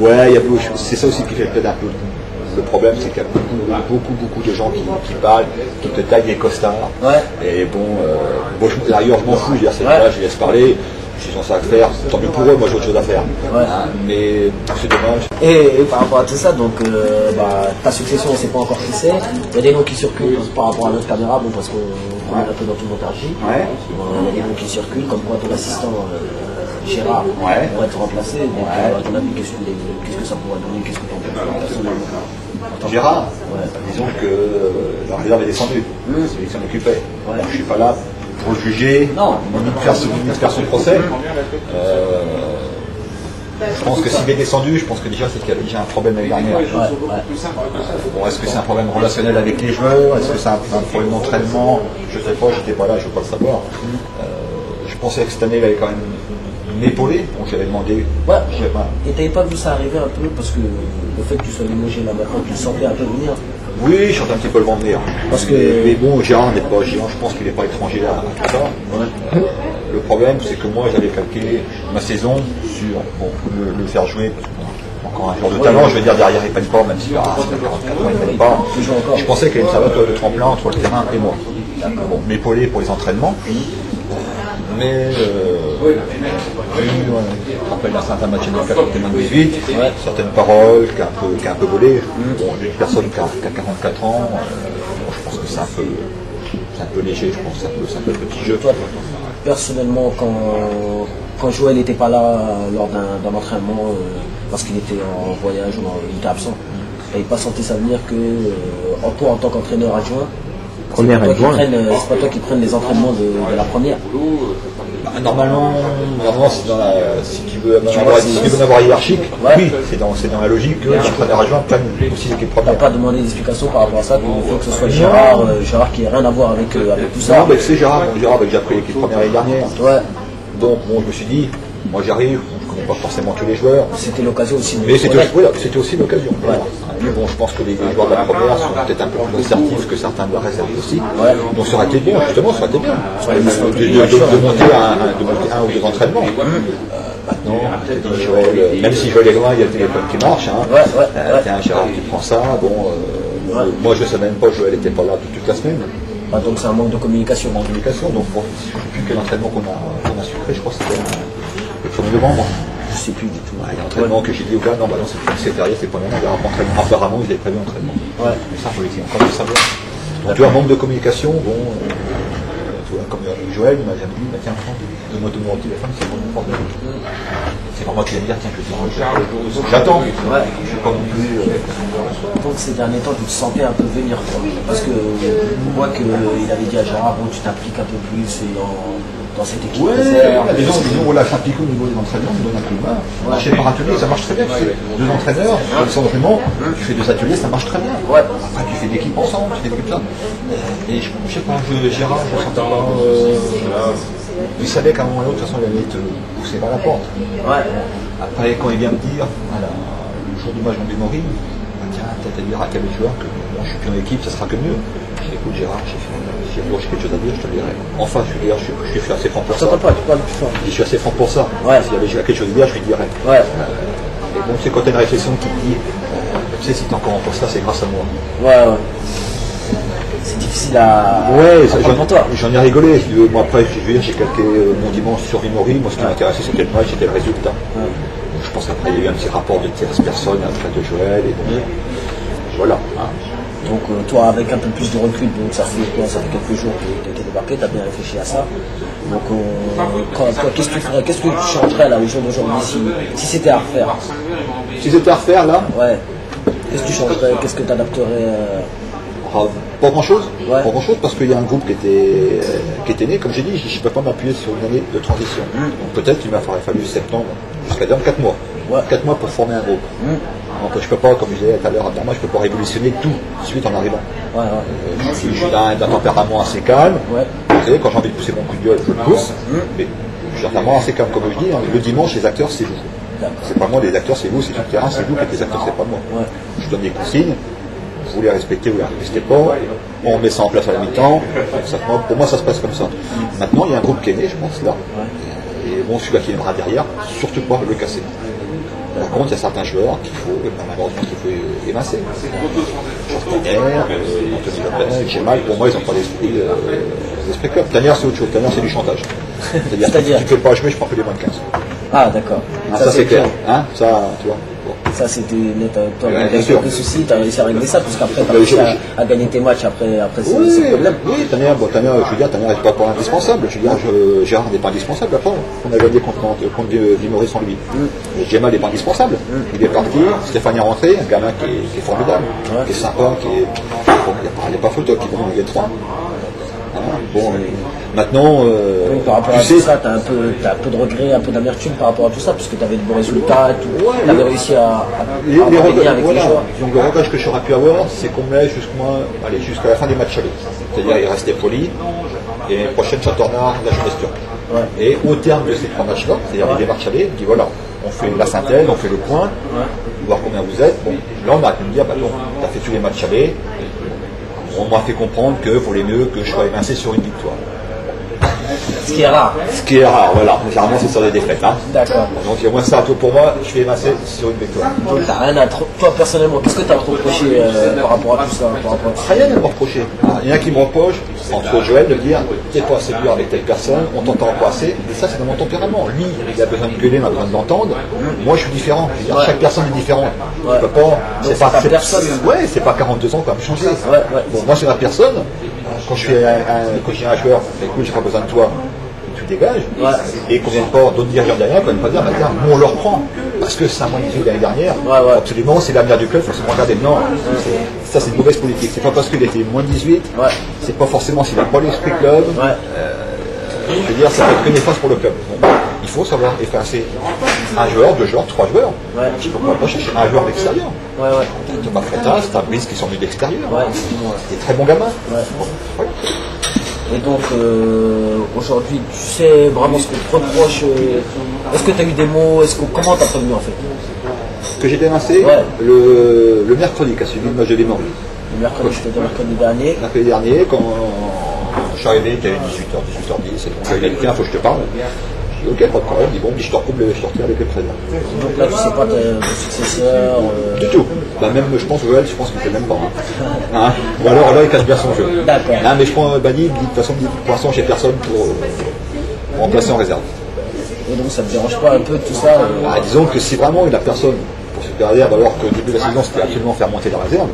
Ouais, c'est ça aussi qui fait peut-être un peu. Le problème, c'est qu'il y a beaucoup de gens qui parlent, qui te taillent des costards. Ouais. Et bon, d'ailleurs, je m'en fous, je je laisse parler. S'ils ont ça à faire, tant mieux pour eux, moi j'ai autre chose à faire. Ouais. Mais c'est dommage. Et par rapport à tout ça, donc ta succession, on ne sait pas encore qui c'est. Il y a des noms qui circulent par rapport à notre caméra, bon, parce qu'on est un peu dans tout montage. Ouais. Il y a des noms qui circulent, comme quoi ton assistant Gérard Ouais. pourrait être remplacé. Donc, à ton avis, qu'est-ce que ça pourrait donner? Qu'est-ce que tu en penses personnellement? Gérard, Ouais. disons que la réserve est descendue. C'est lui qui s'en occupait. Ouais. Je ne suis pas là pour le juger, Non. ni de faire son procès. Je pense que s'il est descendu, je pense que déjà c'est qu'il y a déjà un problème l'année dernière. Bon, est-ce que c'est un problème relationnel avec les joueurs? Est-ce que c'est un problème d'entraînement? Je ne sais pas, j'étais pas là, je ne veux pas le savoir. Je pensais que cette année il allait quand même m'épauler, donc j'avais demandé. Ouais. Et t'avais pas vu ça arriver un peu parce que le fait que tu sois limogé là maintenant, tu le sentais un peu venir? Oui, je sentais un petit peu le vent venir. Parce que... Mais bon, Gérard n'est pas Gérard, je pense qu'il n'est pas étranger à tout ça. Ouais. Le problème, c'est que moi, j'avais calqué ma saison sur le faire jouer. Encore un joueur de talent, je veux dire, derrière, il ne peine pas, même s'il a 44 ans, il ne peine pas. Je pensais qu'il allait me servir de tremplin entre le terrain et moi. Bon, m'épauler pour les entraînements. Mais je rappelle un certain match de 98, certaines paroles qui a un peu volé. Bon, une personne qui a 44 ans, je pense que c'est un peu léger, je pense, c'est un peu petit jeu. Toi, personnellement, quand Joël n'était pas là lors d'un entraînement, parce qu'il était en voyage ou il était absent, tu n'avais pas senti ça venir que toi, en tant qu'entraîneur adjoint, c'est pas toi qui prennes les entraînements de la première? Normalement, c'est dans si tu veux en avoir hiérarchique, oui, c'est dans la logique que les entraîneurs adjoints prennent aussi l'équipe Tu première. n'as pas demandé d'explication par rapport à ça, il faut que ce soit Gérard qui n'a rien à voir avec tout ça? Non, mais c'est Gérard avait déjà pris l'équipe première l'année dernière. Ouais. Donc bon, je me suis dit, moi j'arrive, je ne connais pas forcément tous les joueurs. C'était l'occasion aussi. Mais c'était aussi l'occasion. Ouais. Mais bon, je pense que les joueurs de la première sont peut-être un peu plus assertifs que certains de la réserve aussi. Ouais. Donc ça aurait été bien, justement, ça aurait été bien. De monter un ou deux entraînements. Maintenant, Joël, même si Joël est loin, il y a le téléphone qui marche. Tiens, Gérard qui prend ça. Bon, moi je ne savais même pas que Joël n'était pas là toute la semaine. Donc c'est un manque de communication. Donc bon, je ne sais plus quel entraînement qu'on a sucré, je crois que c'était le 1er novembre. Je ne sais plus du tout. Il y a un entraînement que j'ai dit au gars, non, c'est férié, c'est pas bien, il y a un entraînement. Apparemment, ils avaient prévu un entraînement. Ouais. Mais ça, il faut encore le savoir. Donc tu vois, un manque de communication, bon, tu vois, comme Joël, il m'a jamais dit, tiens, donne-moi ton numéro de téléphone, c'est mon problème. C'est vraiment qu'il va me dire, tiens, j'attends. Ouais. Je suis pas non plus. Donc ces derniers temps, tu te sentais un peu venir, quoi. Parce que on voit qu'il avait dit à Gérard, bon, tu t'impliques un peu plus dans cette équipe. Ouais, disons, on l'a impliqué au niveau des entraînements, on donne un coup de main. Marcher par atelier, ça marche très bien. Tu fais deux entraîneurs, entraînements, tu fais deux ateliers, ça marche très bien. Ouais. Après, tu fais l'équipe ensemble, tu fais l'équipe ça. Et je sais pas, Gérard, je sentais pas. Il savait qu'à un moment ou à l'autre, de toute façon, il allait te pousser par la porte. Ouais. Après, quand il vient me dire, le jour du match en Mémorie, tiens, peut-être à dire à quel joueur que moi, je suis plus en équipe, ça sera que mieux. Je dis, écoute, Gérard, j'ai quelque chose à dire, je te le dirai. Enfin, je suis assez franc pour ça. Pas, tu parles plus fort. Je suis assez franc pour ça. Ouais. S'il y avait quelque chose à dire, je lui dirais. Ouais. Et bon, c'est quand tu as une réflexion qui te dit, tu sais, si tu es encore en poste là, c'est grâce à moi. Ouais. C'est difficile à. Ouais, j'en ai rigolé. Moi, après, j'ai calqué mon dimanche sur Vimori. Moi, ce qui m'intéressait, c'était le match, c'était le résultat. Ouais. Je pense qu'après, il y a eu un petit rapport de tierce personne après de Joël. Et bon, voilà. Donc toi, avec un peu plus de recul, donc ça fait quelques jours que tu étais débarqué, tu as bien réfléchi à ça. Donc qu'est-ce que tu ferais, qu'est-ce que tu changerais là au jour d'aujourd'hui si c'était à refaire? Si c'était à refaire là? Ouais. Qu'est-ce que tu changerais, qu'est-ce que tu adapterais? Pas grand-chose, pas grand-chose parce qu'il y a un groupe qui était né, comme j'ai dit, je ne peux pas m'appuyer sur une année de transition. Donc peut-être qu'il m'aurait fallu septembre jusqu'à 4 mois. 4 mois pour former un groupe. Donc je ne peux pas, comme je disais tout à l'heure, je ne peux pas révolutionner tout de suite en arrivant. Je suis d'un tempérament assez calme. Vous savez, quand j'ai envie de pousser mon coup de gueule, je le pousse. Mais je suis d'un tempérament assez calme, comme je dis. Le dimanche, les acteurs, c'est vous. C'est pas moi, les acteurs, c'est vous, c'est tout le terrain, c'est vous qui êtes les acteurs, c'est pas moi. Je donne des consignes. Vous les respectez ou les respectez pas, on met ça en place à la mi-temps, pour moi ça se passe comme ça. Maintenant il y a un groupe qui est né, je pense là, et bon celui-là qui viendra derrière, surtout pas le casser. Par contre, il y a certains joueurs malheureusement qu'il faut évincer. Tanner, Anthony Lopez, Gemal, pour moi, ils n'ont pas l'esprit club. Tanner, c'est autre chose. Tanner, c'est du chantage. C'est-à-dire que tu ne peux pas jouer, je prends que les moins de 15. Ah, d'accord. Ça c'est clair. Hein, ça, tu vois. Bon. Ça, c'était net. Toi, avec quelques soucis, tu as réussi à régler ça, parce qu'après, tu as réussi à gagner tes matchs après ce problème. Oui, Tanner, je veux dire, Tanner n'est pas indispensable. Je veux dire, Gérard n'est pas indispensable. Après, on a gagné contre Vimory sans lui. Mais Gemma n'est pas indispensable. Il est parti, Stéphane est rentré, un gamin qui est formidable, qui est sympa, il n'est pas photo, qui va en gagner 3. Bon, maintenant, oui, par rapport à tout ça, tu as un peu de regret, un peu d'amertume par rapport à tout ça, parce que tu avais de bons résultats et tout. Tu avais réussi à gagner avec les joueurs. Donc le regret que j'aurais pu avoir, c'est qu'on met jusqu'à la fin des matchs allés. C'est-à-dire il restait poli, et l'année prochaine, Châteaurnard, la jeunesse turque. Et au terme de ces 3 matchs-là, c'est-à-dire les matchs allés, on dit voilà, on fait la synthèse, on fait le point, voir combien vous êtes. Bon, là on a pu me dire, bah non, tu as fait tous les matchs allés. On m'a fait comprendre que pour les mieux que je sois évincé sur une victoire. Ce qui est rare. Ce qui est rare, voilà. Généralement, c'est sur des défaites. Hein. D'accord. Donc, moi, ça, pour moi, je suis évincé sur une victoire. Donc, t'as rien à toi, personnellement, qu'est-ce que tu as reproché par rapport à tout ça Rien à me reprocher. Il y en a qui me reprochent, entre Joël, de dire t'es pas assez dur avec telle personne, on t'entend pas assez. Et ça, c'est dans mon tempérament. Lui, il a besoin de gueuler, il a besoin de l'entendre. Moi, je suis différent. Je veux dire, chaque personne est différente. Je peux pas. C'est pas ta personne. Ouais, c'est pas 42 ans qu'on va me changer. Bon, moi, c'est ma personne. Quand je suis un joueur, écoute, j'ai pas besoin de toi. Tu dégages, et qu'on ne vienne pas d'autres dirigeants derrière, qu'on ne vienne pas dire, bah, tiens, nous on leur prend, parce que c'est un mois de l'année dernière, absolument, c'est l'avenir du club, il faut se regarder. Non, ça c'est une mauvaise politique, c'est pas parce qu'il était moins 18, c'est pas forcément s'il n'a pas l'esprit club, je veux dire, ça peut être que néfaste pour le club. Bon, il faut savoir effacer un joueur, 2 joueurs, 3 joueurs. Je ne peux pas chercher un joueur d'extérieur. Thomas Freitas, t'as Brice qui sont venus d'extérieur. Des très bons gamins. Et donc, aujourd'hui, tu sais vraiment ce qu'on te reproche. Est-ce que tu as eu des mots? Comment tu as prévenu en fait? Que j'ai dénoncé le mercredi, qui a suivi le match de Vimory. Le mercredi, c'était le mercredi dernier. Mercredi dernier, quand je suis arrivé, il était 18h, 18h10, il a dit tiens, il faut que je te parle. J'ai dit ok, pas de problème, il dit bon, je te retire avec le président. Donc là, tu sais pas ton successeur Du tout. Bah, même, je pense, Joël, je pense qu'il ne fait même pas. Hein. Ou alors là, il cache bien son jeu. D'accord. Hein, mais je prends Bani, il me dit de toute façon, pour l'instant, j'ai personne pour remplacer en réserve. Et donc, ça ne te dérange pas un peu tout ça disons que si vraiment il n'a personne pour se faire réserve, alors qu'au début de la saison, c'était absolument faire monter la réserve,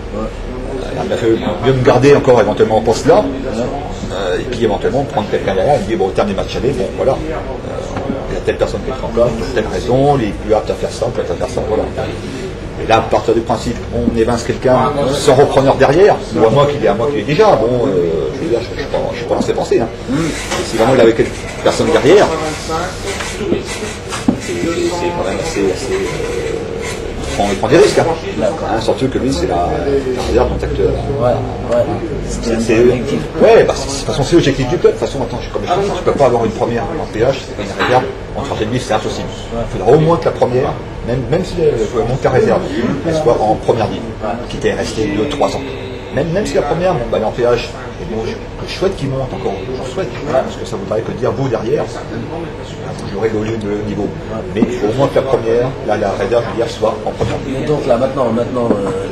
il a fait mieux me garder encore éventuellement en poste là, et puis éventuellement prendre quelqu'un derrière, il me dit bon, au terme des matchs allés, bon voilà, il y a telle personne qui est en place, pour telle raison, il est plus apte à faire ça, plus apte à faire ça, voilà. Et là, à partir du principe, on évince quelqu'un sans repreneur derrière, ou à moi qu'il est déjà, bon, je veux dire, je ne suis pas lancé penser. Hein. Et si vraiment il avait quelques personnes derrière, c'est quand même assez il prend des risques. Hein, surtout que lui, c'est la réserve d'un acteur. De toute façon, c'est l'objectif du club. De toute façon, attends, comme je dis, tu ne peux pas avoir une première en PH, c'est pas une réserve. En troisième ligne, c'est impossible. Il faudra au moins que la première, même si elle monte à réserve, elle soit en première ligne, qui était restée 2-3 ans. Même si la première, bon, bah, elle est en PH, et bon, je souhaite qu'il monte encore, j'en souhaite, parce que ça voudrait que dire vous derrière, vous jouerez le niveau. Mais il faut au moins que la première, là, la réserve, je veux dire, soit en première. Et donc là, maintenant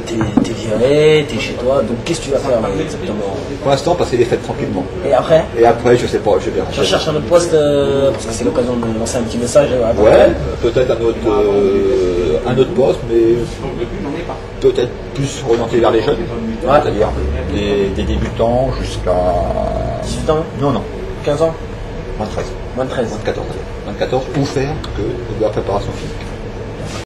t'es viré, t'es chez toi, donc qu'est-ce que tu vas faire là, exactement? Pour l'instant, passer les fêtes tranquillement. Et après? Et après, je sais pas, je verrai. Tu recherches un autre poste, parce que c'est l'occasion de lancer un petit message. Peut-être un autre poste, mais peut-être plus orienté vers les jeunes, c'est-à-dire des débutants jusqu'à 18 ans? Non. 15 ans? Moins de 13. Moins de 13. Moins de 14. Moins de 14 pour faire que de la préparation physique.